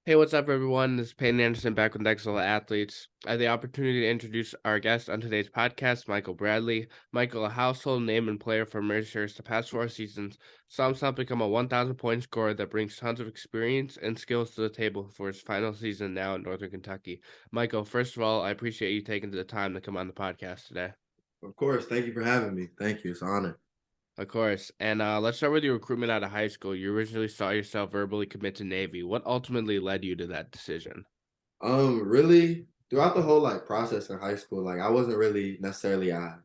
Hey, what's up, everyone? This is Peyton Anderson back with Excellent Athletes. I had the opportunity to introduce our guest on today's podcast, Michael Bradley. Michael, a household name and player for Mercyhurst the past 4 seasons, saw himself become a 1,000 point scorer that brings tons of experience and skills to the table for his final season now in Northern Kentucky. Michael, first of all, I appreciate you taking the time to come on the podcast today. Of course. Thank you for having me. Thank you. It's an honor. Of course. And let's start with your recruitment out of high school. You originally saw yourself verbally commit to Navy. What ultimately led you to that decision? Really, throughout the whole process in high school, I wasn't really necessarily a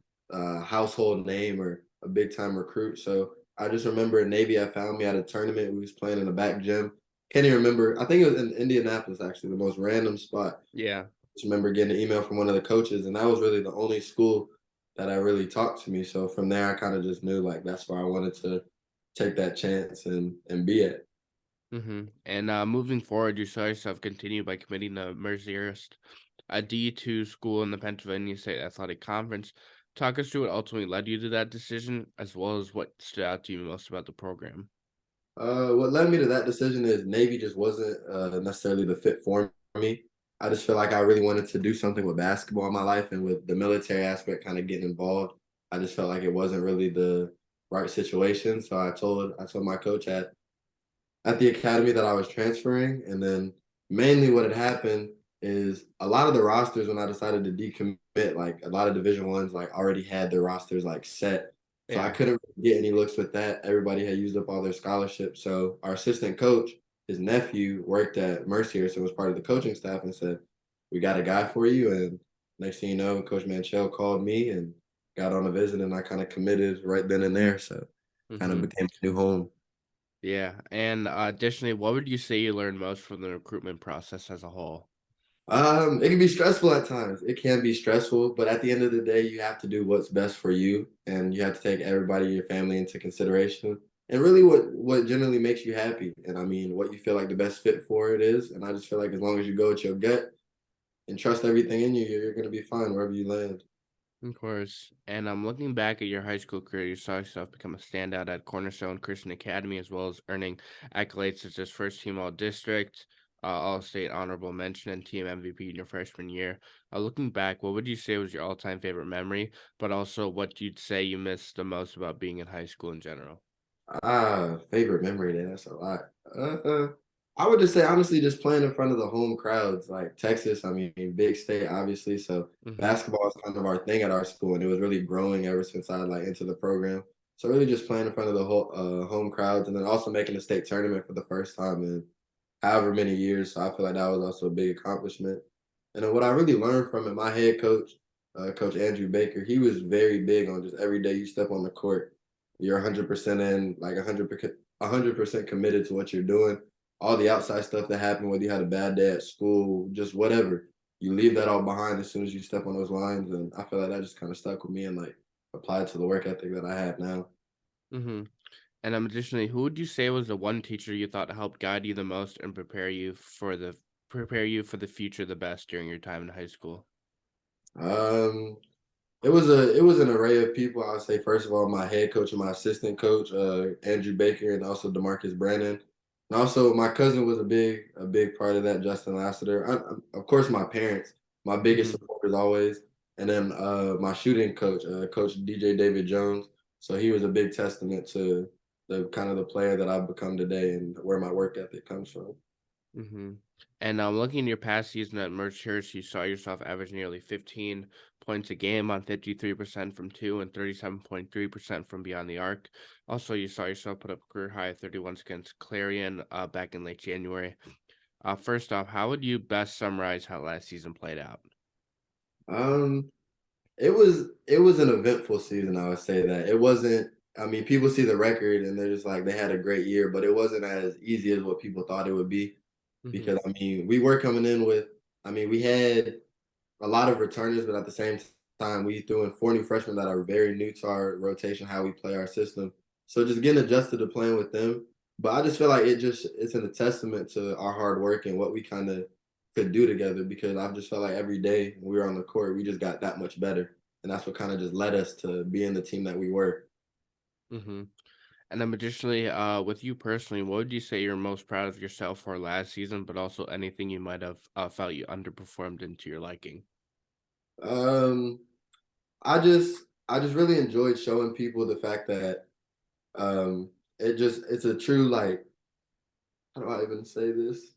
household name or a big time recruit. So I just remember Navy had found me at a tournament. We was playing in the back gym. Can't even remember. I think it was in Indianapolis, actually, the most random spot. Yeah. Just remember getting an email from one of the coaches, and that was really the only school that I really talked to me. So from there, I kind of just knew that's where I wanted to take that chance and be at. And moving forward, you saw yourself continue by committing to Mercyhurst, a D2 school in the Pennsylvania State Athletic Conference. Talk us through what ultimately led you to that decision, as well as what stood out to you most about the program. What led me to that decision is Navy just wasn't necessarily the fit for me. I just feel like I really wanted to do something with basketball in my life, and with the military aspect kind of getting involved, I just felt like it wasn't really the right situation. So I told my coach at the academy that I was transferring, and then mainly what had happened is a lot of the rosters when I decided to decommit, like a lot of Division 1s, already had their rosters set. So I Yeah. couldn't really get any looks with that. Everybody had used up all their scholarships. So our assistant coach, his nephew, worked at Mercyhurst and was part of the coaching staff and said, "We got a guy for you." And next thing you know, Coach Manchell called me and got on a visit, and I kind of committed right then and there. So kind of hmm became a new home. Yeah. And additionally, what would you say you learned most from the recruitment process as a whole? It can be stressful at times. It can be stressful, but at the end of the day, you have to do what's best for you, and you have to take everybody, your family, into consideration, and really what generally makes you happy. And I mean, what you feel like the best fit for it is. And I just feel like as long as you go with your gut and trust everything in you, you're gonna be fine wherever you land. Of course. And I'm looking back at your high school career, you saw yourself become a standout at Cornerstone Christian Academy, as well as earning accolades such as first team all district, all state honorable mention, and team MVP in your freshman year. Looking back, what would you say was your all time favorite memory, but also what you'd say you missed the most about being in high school in general? Favorite memory there. That's a lot. I would just say honestly, just playing in front of the home crowds, like Texas. I mean, big state, obviously. So hmm basketball is kind of our thing at our school, and it was really growing ever since I entered the program. So really, just playing in front of the whole home crowds, and then also making the state tournament for the first time in however many years. So I feel like that was also a big accomplishment. And then what I really learned from it, my head coach, Coach Andrew Baker, he was very big on just every day you step on the court, you're 100% in, like 100% committed to what you're doing. All the outside stuff that happened, whether you had a bad day at school, just whatever, you leave that all behind as soon as you step on those lines. And I feel like that just kind of stuck with me and applied to the work ethic that I have now. hmm And additionally, who would you say was the one teacher you thought helped guide you the most and prepare you for the future the best during your time in high school? Um, it was an array of people. I would say first of all, my head coach and my assistant coach, Andrew Baker, and also Demarcus Brandon. And also my cousin was a big part of that, Justin Lassiter. Of course, my parents, my biggest hmm supporters always, and then my shooting coach, Coach DJ David Jones. So he was a big testament to the kind of the player that I've become today and where my work ethic comes from. hmm And looking at your past season at Mercyhurst, you saw yourself average nearly 15 points a game on 53% from two and 37.3% from beyond the arc. Also, you saw yourself put up a career high of 31 against Clarion back in late January. First off, how would you best summarize how last season played out? Um, it was an eventful season, I would say that. It wasn't. I mean, people see the record and they're just like they had a great year, but it wasn't as easy as what people thought it would be. hmm Because I mean, we were coming in with I mean, we had a lot of returners, but at the same time, we threw in 4 new freshmen that are very new to our rotation, how we play our system. So just getting adjusted to playing with them. But I just feel like it's a testament to our hard work and what we kind of could do together, because I've just felt like every day when we were on the court, we just got that much better. And that's what kind of just led us to being the team that we were. hmm And then additionally, with you personally, what would you say you're most proud of yourself for last season, but also anything you might have felt you underperformed into your liking? Um, I just really enjoyed showing people the fact that um it's a true like how do I even say this?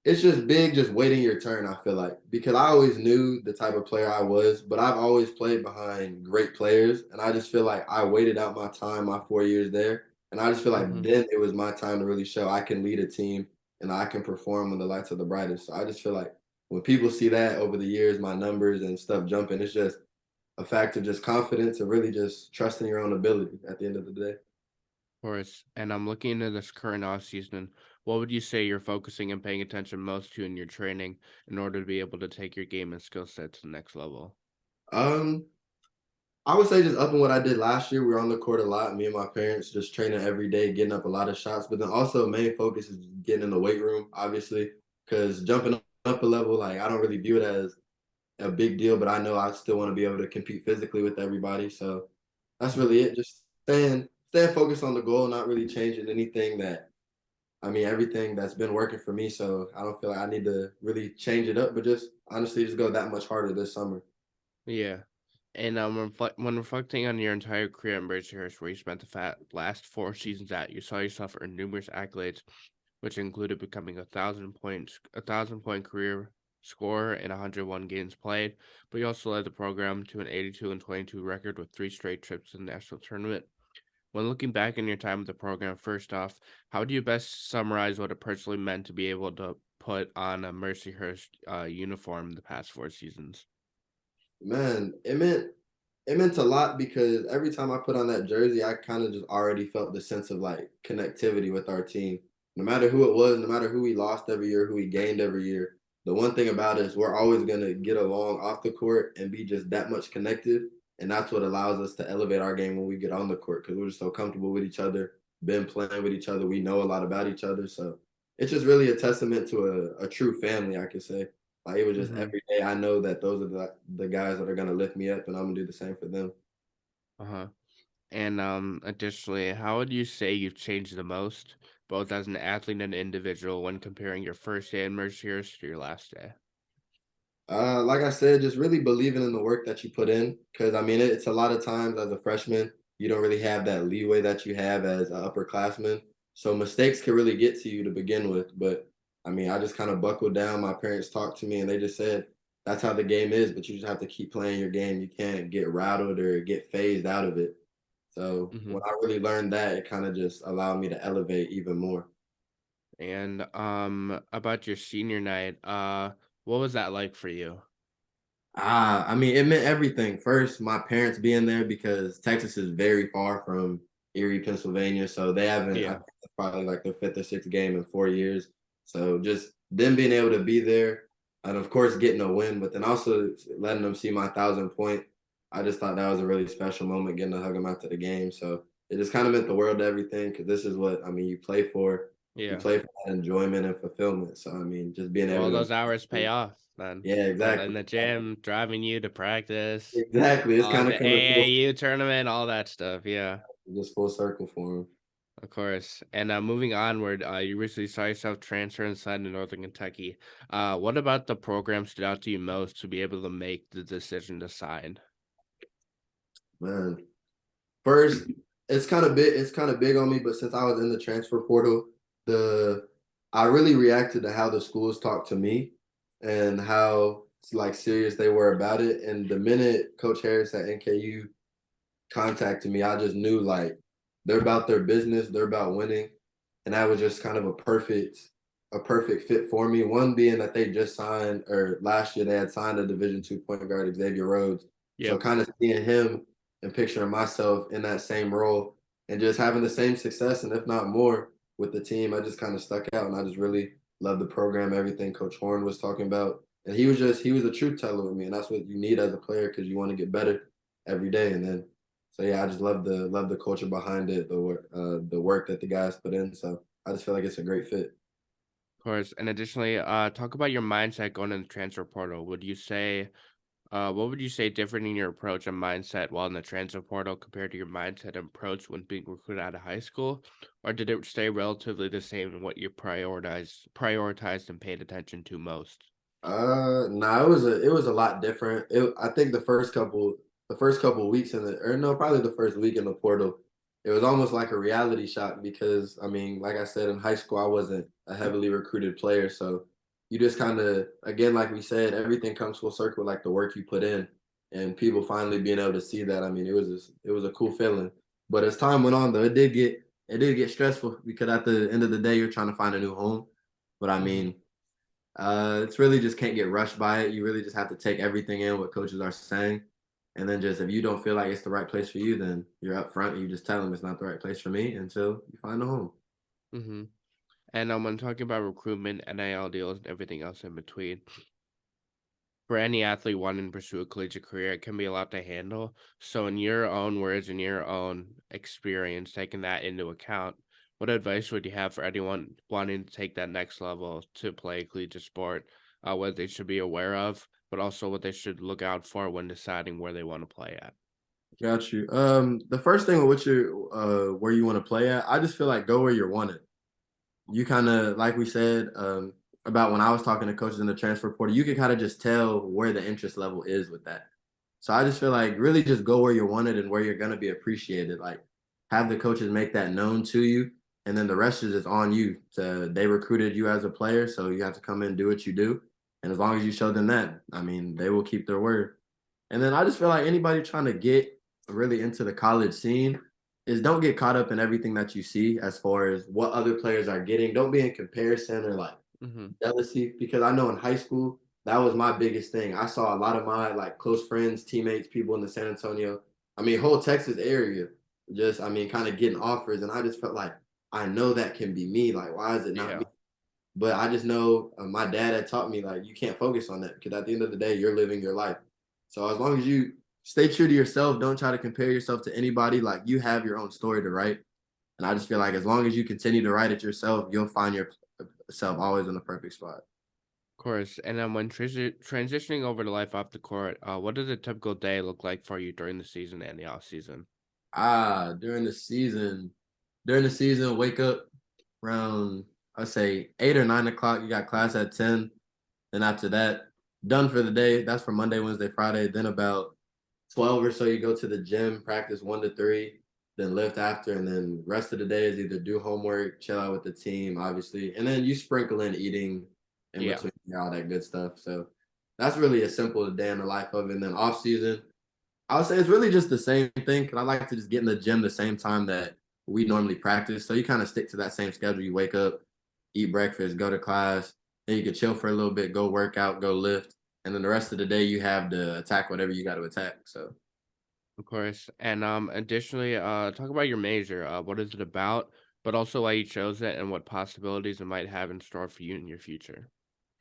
It's just big, just waiting your turn, I feel like, because I always knew the type of player I was, but I've always played behind great players. And I just feel like I waited out my time, my 4 years there. And I just feel like Hmm. then it was my time to really show I can lead a team and I can perform when the lights are the brightest. So I just feel like when people see that over the years, my numbers and stuff jumping, it's just a fact of just confidence and really just trusting your own ability at the end of the day. Of course. And I'm looking into this current off season. What would you say you're focusing and paying attention most to in your training in order to be able to take your game and skill set to the next level? Um, I would say just upping what I did last year. We were on the court a lot. Me and my parents just training every day, getting up a lot of shots. But then also main focus is getting in the weight room, obviously, because jumping up a level, like I don't really view it as a big deal. But I know I still want to be able to compete physically with everybody. So that's Hmm. really it. Just staying focused on the goal, not really changing anything that I mean everything that's been working for me. So I don't feel like I need to really change it up, but just honestly just go that much harder this summer. Yeah. And when reflecting on your entire career at Mercyhurst, where you spent the last 4 seasons at, you saw yourself earn numerous accolades, which included becoming a 1,000 point career scorer in 101 games played. But you also led the program to an 82-22 record with 3 straight trips to the national tournament. When looking back on your time with the program, first off, how do you best summarize what it personally meant to be able to put on a Mercyhurst uniform the past 4 seasons? Man, it meant a lot because every time I put on that jersey, I kind of just already felt the sense of like connectivity with our team. No matter who it was, no matter who we lost every year, who we gained every year, the one thing about it is we're always gonna get along off the court and be just that much connected. And that's what allows us to elevate our game when we get on the court because we're just so comfortable with each other, been playing with each other. We know a lot about each other. So it's just really a testament to a true family, I could say. Like it was just Mm-hmm. every day I know that those are the guys that are gonna lift me up and I'm gonna do the same for them. Uh-huh. And additionally, how would you say you've changed the most, both as an athlete and an individual, when comparing your first day in Mercyhurst to your last day? Like I said, just really believing in the work that you put in. Cause I mean, it's a lot of times as a freshman, you don't really have that leeway that you have as an upperclassman. So mistakes can really get to you to begin with. But I mean, I just kind of buckled down. My parents talked to me and they just said, that's how the game is, but you just have to keep playing your game. You can't get rattled or get phased out of it. So Hmm. when I really learned that, it kind of just allowed me to elevate even more. And about your senior night, what was that like for you? I mean, it meant everything. First, my parents being there because Texas is very far from Erie, Pennsylvania. So they haven't, I Yeah, think it's probably like their fifth or sixth game in 4 years. So just them being able to be there and, of course, getting a win, but then also letting them see my 1,000 point. I just thought that was a really special moment getting to hug them after the game. So it just kind of meant the world to everything because this is what, I mean, you play for. You yeah. play for that enjoyment and fulfillment. So, I mean, just being able All to, those hours pay off then. yeah, In exactly. the gym, driving you to practice, Exactly. It's kind of the coming full AAU tournament, all that stuff. Yeah, just full circle for him. of course. And moving onward, you recently saw yourself transfer inside to Northern Kentucky. What about the program stood out to you most to be able to make the decision to sign? Man, first, it's kind of big on me, but since I was in the transfer portal, the I really reacted to how the schools talked to me and how like serious they were about it. And the minute Coach Harris at NKU contacted me, I just knew like they're about their business, they're about winning, and that was just kind of a perfect fit for me. One being that they just signed, or last year they had signed a Division II point guard, Xavier Rhodes. So Yep. kind of seeing him and picturing myself in that same role and just having the same success and if not more with the team, I just kind of stuck out and I just really loved the program, everything Coach Horn was talking about. And he was a truth teller with me, and that's what you need as a player because you want to get better every day. And then so yeah, I just love the culture behind it, the work that the guys put in. So I just feel like it's a great fit. Of course. And additionally, talk about your mindset going in the transfer portal. Would you say What would you say different in your approach and mindset while in the transfer portal compared to your mindset and approach when being recruited out of high school? Or did it stay relatively the same in what you prioritized and paid attention to most? Nah, it was a lot different. I think the first couple weeks in the or no, probably the first week in the portal, it was almost like a reality shock because I mean, like I said, in high school I wasn't a heavily recruited player, so you just kind of again, like we said, everything comes full circle, like the work you put in, and people finally being able to see that. I mean, it was a cool feeling. But as time went on, though, it did get stressful because at the end of the day, you're trying to find a new home. But I Hmm. mean it's really just can't get rushed by it. You really just have to take everything in what coaches are saying. And then just if you don't feel like it's the right place for you, then you're up front and you just tell them it's not the right place for me until you find a home. Hmm. And when talking about recruitment, NIL deals, and everything else in between, for any athlete wanting to pursue a collegiate career, it can be a lot to handle. So, in your own words, in your own experience, taking that into account, what advice would you have for anyone wanting to take that next level to play collegiate sport? What they should be aware of, but also what they should look out for when deciding where they want to play at. Got you. The first thing with what you're where you want to play at, I just feel like go where you're wanted. You kind of like we said about when I was talking to coaches in the transfer portal, you can kind of just tell where the interest level is with that. So I just feel like really just go where you're wanted and where you're gonna be appreciated. Like have the coaches make that known to you, and then the rest is just on you. To they recruited you as a player, so you have to come in and do what you do. And as long as you show them that, I mean, they will keep their word. And then I just feel like anybody trying to get really into the college scene is don't get caught up in everything that you see as far as what other players are getting. Don't be in comparison or like Hmm. jealousy because I know in high school that was my biggest thing. I saw a lot of my like close friends, teammates, people in the San Antonio, I mean, whole Texas area, just I mean, kind of getting offers, and I just felt like I know that can be me. Like, why is it not me? Yeah, But I just know my dad had taught me like you can't focus on that because at the end of the day, you're living your life. So as long as you stay true to yourself, don't try to compare yourself to anybody. Like you have your own story to write, and I just feel like as long as you continue to write it yourself, you'll find yourself always in the perfect spot. of course. And then when transitioning over to life off the court, what does a typical day look like for you during the season and the off season? During the season, wake up around I say 8 or 9 o'clock. You got class at 10. Then after that, done for the day. That's for Monday, Wednesday, Friday. Then about 12 or so, you go to the gym, practice 1 to 3, then lift after, and then rest of the day is either do homework, chill out with the team, obviously, and then you sprinkle in eating in Yeah. between all that good stuff. So that's really a simple day in the life of it. And then off season, I would say it's really just the same thing because I like to just get in the gym the same time that we normally practice. So you kind of stick to that same schedule. You wake up, eat breakfast, go to class, then you can chill for a little bit, go work out, go lift, and then the rest of the day you have to attack whatever you got to attack. So Of course. And additionally, talk about your major. What is it about? But also why you chose it and what possibilities it might have in store for you in your future.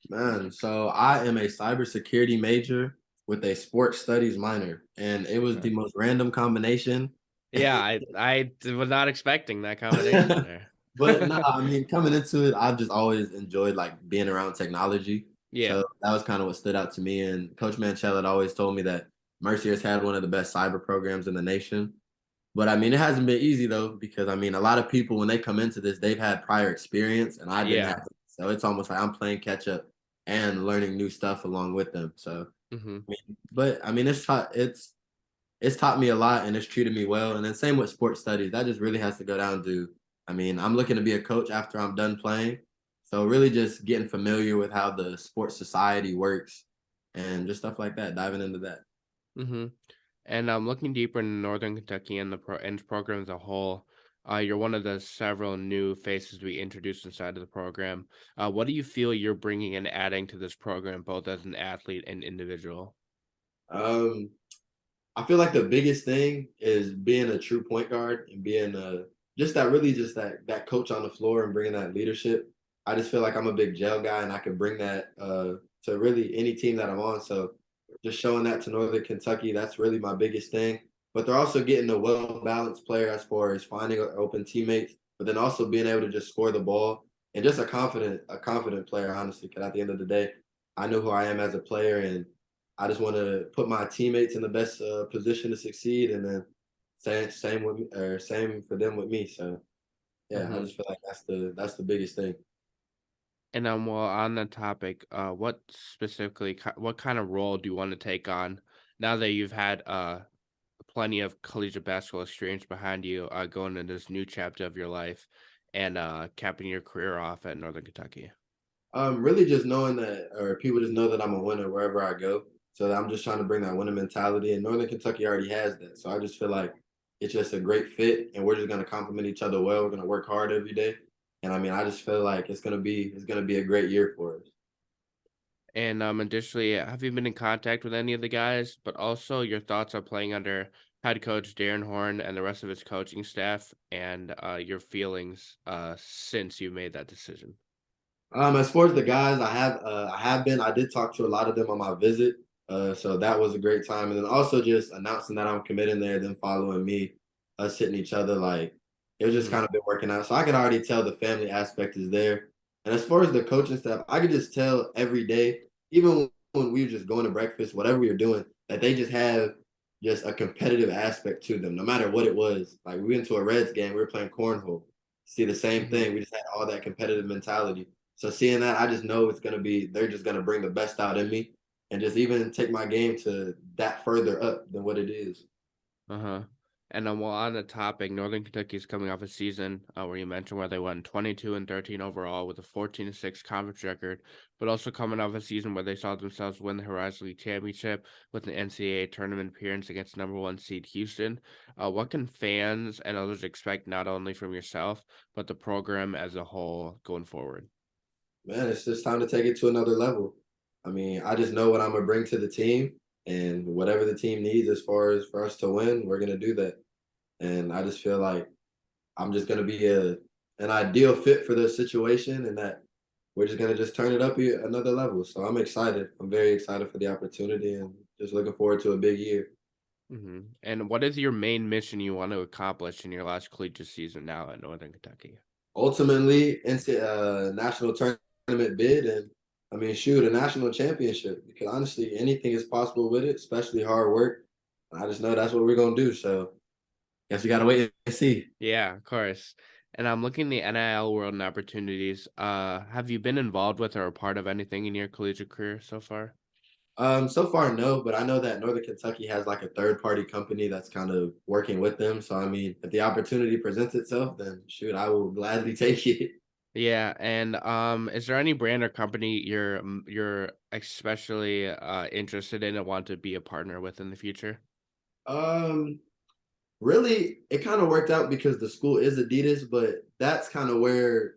man, so I am a cybersecurity major with a sports studies minor, and it was Okay. the most random combination. Yeah, was not expecting that combination there. But no, I mean, coming into it, I've just always enjoyed like being around technology. Yeah. So that was kind of what stood out to me. And Coach Manchell had always told me that Mercyhurst had one of the best cyber programs in the nation. But I mean, it hasn't been easy though, because I mean, a lot of people when they come into this, they've had prior experience, and I didn't Yeah. have it. So it's almost like I'm playing catch up and learning new stuff along with them. So, Hmm. but I mean, it's taught me a lot and it's treated me well. And then same with sports studies. That just really has to go down to, I mean, I'm looking to be a coach after I'm done playing. So really just getting familiar with how the sports society works and just stuff like that, diving into that. Hmm. And looking deeper in Northern Kentucky and the program as a whole, you're one of the several new faces we introduced inside of the program. What do you feel you're bringing and adding to this program, both as an athlete and individual? Um, I feel like the biggest thing is being a true point guard and being just that really just that coach on the floor and bringing that leadership. I just feel like I'm a big gel guy and I can bring that to really any team that I'm on. So just showing that to Northern Kentucky, that's really my biggest thing. But they're also getting a well balanced player as far as finding open teammates, but then also being able to just score the ball and just a confident player, honestly. Because at the end of the day, I know who I am as a player and I just want to put my teammates in the best position to succeed, and then same with me, or same for them with me. So yeah, I Hmm. just feel like that's the biggest thing. And well, on the topic, what specifically, what kind of role do you want to take on now that you've had plenty of collegiate basketball experience behind you, going into this new chapter of your life and capping your career off at Northern Kentucky? Really just knowing that, or people just know that I'm a winner wherever I go. So I'm just trying to bring that winning mentality, and Northern Kentucky already has that. So I just feel like it's just a great fit, and we're just gonna complement each other well. We're gonna work hard every day, and I mean, I just feel like it's gonna be a great year for us. And additionally, have you been in contact with any of the guys? But also your thoughts on playing under head coach Darren Horn and the rest of his coaching staff, and your feelings since you made that decision. As far as the guys, I did talk to a lot of them on my visit. So that was a great time. And then also just announcing that I'm committing there, then following me, us hitting each other, like it was just Hmm. kind of been working out. So I could already tell the family aspect is there. And as far as the coaching staff, I could just tell every day, even when we were just going to breakfast, whatever we were doing, that they just have just a competitive aspect to them, no matter what it was. Like we went to a Reds game, we were playing cornhole. See the same Hmm. thing. We just had all that competitive mentality. So seeing that, I just know they're just gonna bring the best out in me, and just even take my game to that further up than what it is. Uh-huh. And while on the topic, Northern Kentucky is coming off a season where you mentioned where they went 22 and 13 overall with a 14-6 conference record, but also coming off a season where they saw themselves win the Horizon League championship with an NCAA tournament appearance against number one seed Houston. What can fans and others expect not only from yourself, but the program as a whole going forward? Man, it's just time to take it to another level. I mean, I just know what I'm gonna bring to the team, and whatever the team needs as far as for us to win, we're gonna do that. And I just feel like I'm just gonna be an ideal fit for the situation, and that we're just gonna just turn it up another level. So I'm excited. I'm very excited for the opportunity, and just looking forward to a big year. Hmm. And what is your main mission you want to accomplish in your last collegiate season now at Northern Kentucky? Ultimately into a national tournament bid, and I mean, shoot, a national championship, because honestly anything is possible with it, especially hard work. I just know that's what we're gonna do. So guess we gotta wait and see. Yeah, of course. And I'm looking at the NIL world and opportunities. Have you been involved with or a part of anything in your collegiate career so far? So far no, but I know that Northern Kentucky has like a third party company that's kind of working with them. So I mean, if the opportunity presents itself, then shoot, I will gladly take it. Yeah, and is there any brand or company you're especially interested in and want to be a partner with in the future? um Really, it kind of worked out because the school is Adidas, but that's kind of where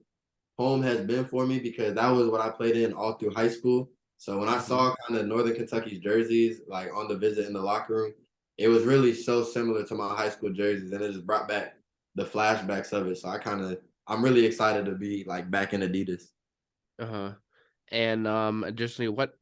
home has been for me, because that was what I played in all through high school. So when I Hmm. saw kind of Northern Kentucky's jerseys, like on the visit in the locker room, it was really so similar to my high school jerseys, and it just brought back the flashbacks of it. So I'm really excited to be like back in Adidas. Uh-huh. And additionally, what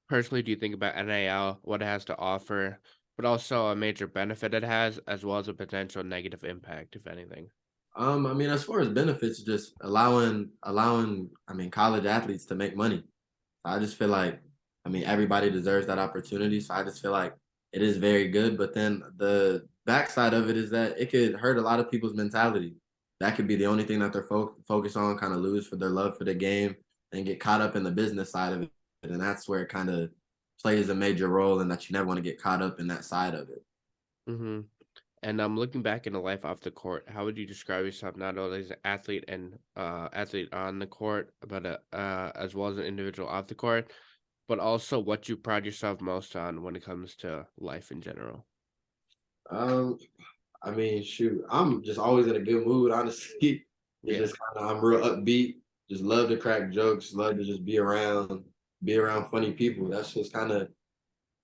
personally do you think about NIL, what it has to offer, but also a major benefit it has, as well as a potential negative impact, if anything? I mean, as far as benefits, just allowing, I mean, college athletes to make money. I just feel like, I mean, everybody deserves that opportunity. So I just feel like it is very good. But then the backside of it is that it could hurt a lot of people's mentality. That could be the only thing that they're focused on, kind of lose for their love for the game and get caught up in the business side of it. And that's where it kind of plays a major role, in that you never want to get caught up in that side of it. Hmm. And looking back into life off the court, how would you describe yourself not only as an athlete and athlete on the court, but as well as an individual off the court, but also what you pride yourself most on when it comes to life in general? Um, I mean, shoot, I'm just always in a good mood, honestly. It's Yeah. just kind of, I'm real upbeat, just love to crack jokes, love to just be around funny people. That's just kind of,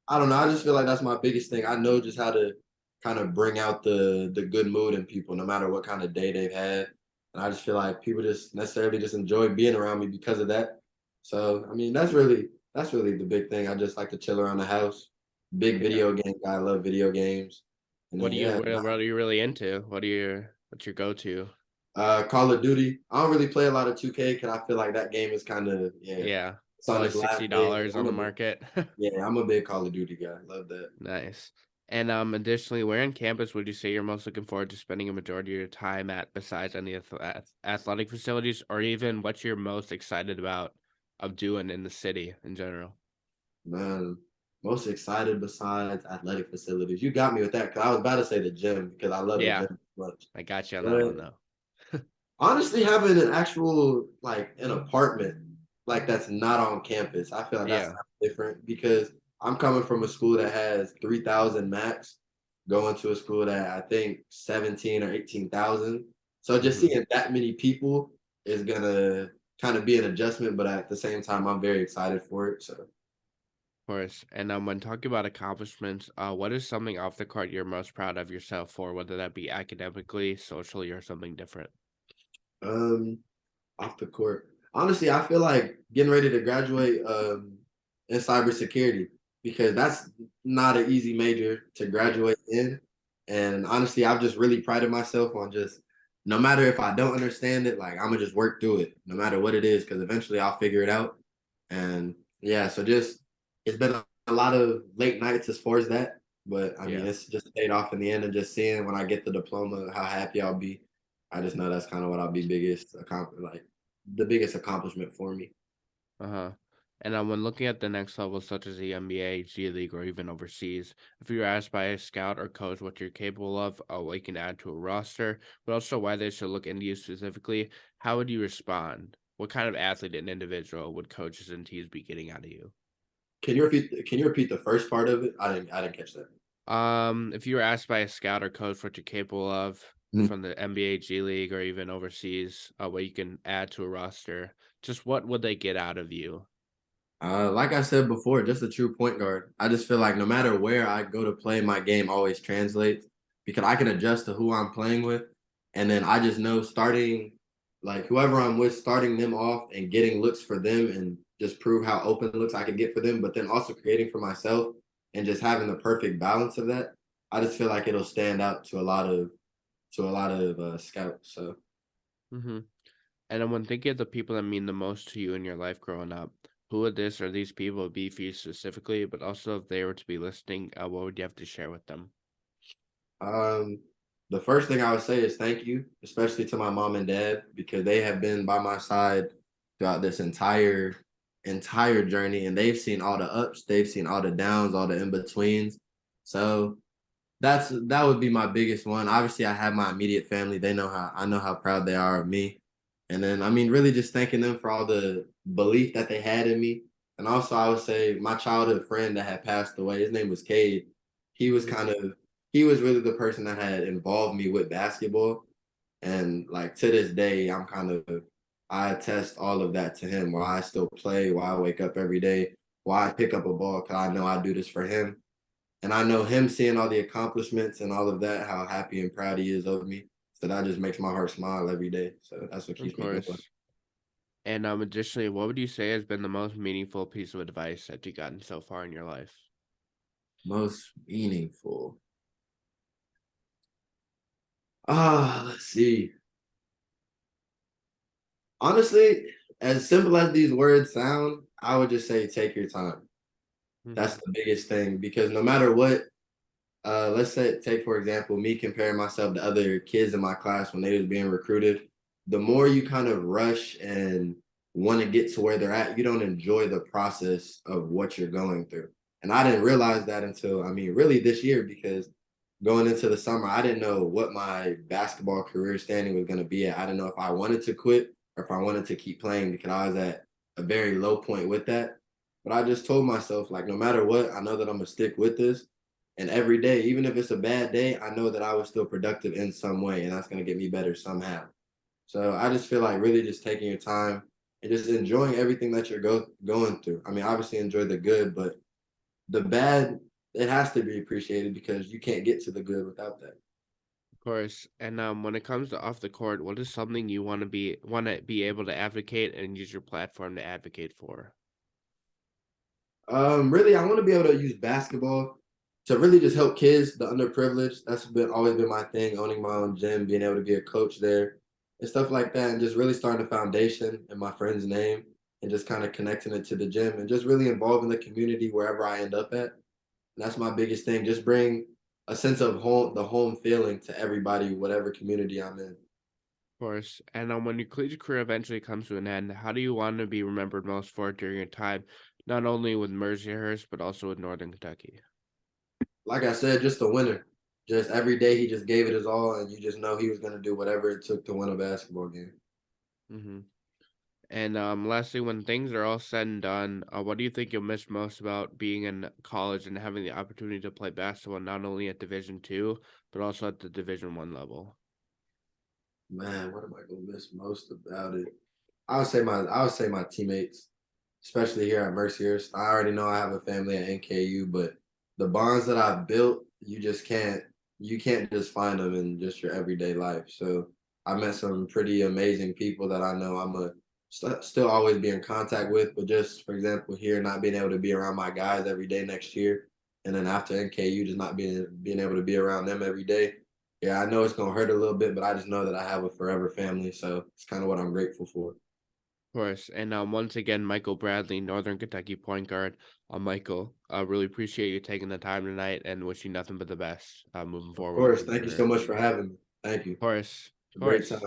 I don't know. I just feel like that's my biggest thing. I know just how to kind of bring out the good mood in people, no matter what kind of day they've had. And I just feel like people just necessarily just enjoy being around me because of that. So I mean, that's really the big thing. I just like to chill around the house. Big Yeah. video game guy. I love video games. And What then do you yeah, what are you really into? What's your go-to? Call of Duty. I don't really play a lot of 2K because I feel like that game is kind of, yeah, Yeah. It's on Probably its last day. $60 on the market. Yeah, I'm a big Call of Duty guy. Love that. Nice. And additionally, where on campus would you say you're most looking forward to spending a majority of your time at besides any athletic facilities, or even what you're most excited about of doing in the city in general? Man, most excited besides athletic facilities. You got me with that because I was about to say the gym because I love the Yeah, gym so much. I got you on that one But though. honestly, having an actual like an apartment like that's not on campus, I feel like that's Yeah. kind of different because I'm coming from a school that has 3,000 max, going to a school that I think 17 or 18,000. So just Hmm. seeing that many people is gonna kind of be an adjustment, but at the same time, I'm very excited for it. So Of course. And when talking about accomplishments, what is something off the court you're most proud of yourself for, whether that be academically, socially, or something different? um off the court. Honestly, I feel like getting ready to graduate in cybersecurity because that's not an easy major to Yeah. graduate in. And honestly, I've just really prided myself on just no matter if I don't understand it, like I'm gonna just work through it, no matter what it is, because eventually I'll figure it out. And yeah, so just it's been a lot of late nights as far as that. But I mean, Yeah. it's just paid off in the end, and just seeing when I get the diploma how happy I'll be. I just know that's kind of what I'll be like the biggest accomplishment for me. Uh-huh. And when looking at the next level, such as the NBA, G League, or even overseas, if you were asked by a scout or coach what you're capable of, what you can add to a roster, but also why they should look into you specifically, how would you respond? What kind of athlete and individual would coaches and teams be getting out of you? Can you repeat the first part of it? I didn't catch that. If you were asked by a scout or coach what you're capable of Mhm. from the NBA, G League, or even overseas, what you can add to a roster, just what would they get out of you? Like I said before, just a true point guard. I just feel like no matter where I go to play, my game always translates because I can adjust to who I'm playing with. And then I just know starting like whoever I'm with, starting them off and getting looks for them and just prove how open looks I can get for them, but then also creating for myself and just having the perfect balance of that. I just feel like it'll stand out to a lot of scouts. So Hmm. And then when thinking of the people that mean the most to you in your life growing up, who would this or these people be for you specifically? But also, if they were to be listening, what would you have to share with them? Um, the first thing I would say is thank you, especially to my mom and dad, because they have been by my side throughout this entire journey, and they've seen all the ups, they've seen all the downs, all the in betweens. So that would be my biggest one. Obviously, I have my immediate family. They know how I know how proud they are of me. And then I mean, really just thanking them for all the belief that they had in me. And also I would say my childhood friend that had passed away, his name was Cade. He was Mhm. kind of he was really the person that had involved me with basketball. And like to this day, I attest all of that to him, why I still play, why I wake up every day, why I pick up a ball, because I know I do this for him. And I know him seeing all the accomplishments and all of that, how happy and proud he is of me. So that just makes my heart smile every day. So that's what Of keeps me going. course. And additionally, what would you say has been the most meaningful piece of advice that you've gotten so far in your life? Most meaningful. Let's see. Honestly, as simple as these words sound, I would just say take your time. That's Hmm. the biggest thing because no matter what, let's say take for example me comparing myself to other kids in my class when they was being recruited. The more you kind of rush and want to get to where they're at, you don't enjoy the process of what you're going through. And I didn't realize that until I mean really this year because going into the summer, I didn't know what my basketball career standing was going to be at. I didn't know if I wanted to quit or if I wanted to keep playing because I was at a very low point with that. But I just told myself, like, no matter what, I know that I'm going to stick with this. And every day, even if it's a bad day, I know that I was still productive in some way and that's going to get me better somehow. So I just feel like really just taking your time and just enjoying everything that you're going through. I mean, obviously enjoy the good, but the bad, it has to be appreciated because you can't get to the good without that. Of course. And when it comes to off the court, what is something you want to be able to advocate and use your platform to advocate for? Really, I want to be able to use basketball to really just help kids, the underprivileged. That's been always been my thing, owning my own gym, being able to be a coach there and stuff like that, and just really starting a foundation in my friend's name and just kind of connecting it to the gym and just really involving the community wherever I end up at. And that's my biggest thing. Just bring a sense of home, the home feeling to everybody, whatever community I'm in. Course. And when your collegiate career eventually comes to an end, how do you want to be remembered most for it during your time, not only with Mercyhurst, but also with Northern Kentucky? Like I said, just a winner. Just every day he just gave it his all, and you just know he was going to do whatever it took to win a basketball game. Hmm. And lastly, when things are all said and done, what do you think you'll miss most about being in college and having the opportunity to play basketball not only at Division II, but also at the Division I level? Man, what am I going to miss most about it? I would say my teammates, especially here at Mercyhurst. I already know I have a family at NKU, but the bonds that I've built, you can't just find them in just your everyday life. So I met some pretty amazing people that I know still always be in contact with. But just for example, here not being able to be around my guys every day next year, and then after NKU, just not being able to be around them every day. Yeah, I know it's gonna hurt a little bit, but I just know that I have a forever family, so it's kind of what I'm grateful for. Of course. And once again, Michael Bradley, Northern Kentucky point guard. Michael, I really appreciate you taking the time tonight and wish you nothing but the best moving Of forward with course, your thank you so career. much for having me. Thank you. Of course. Of A great time. course.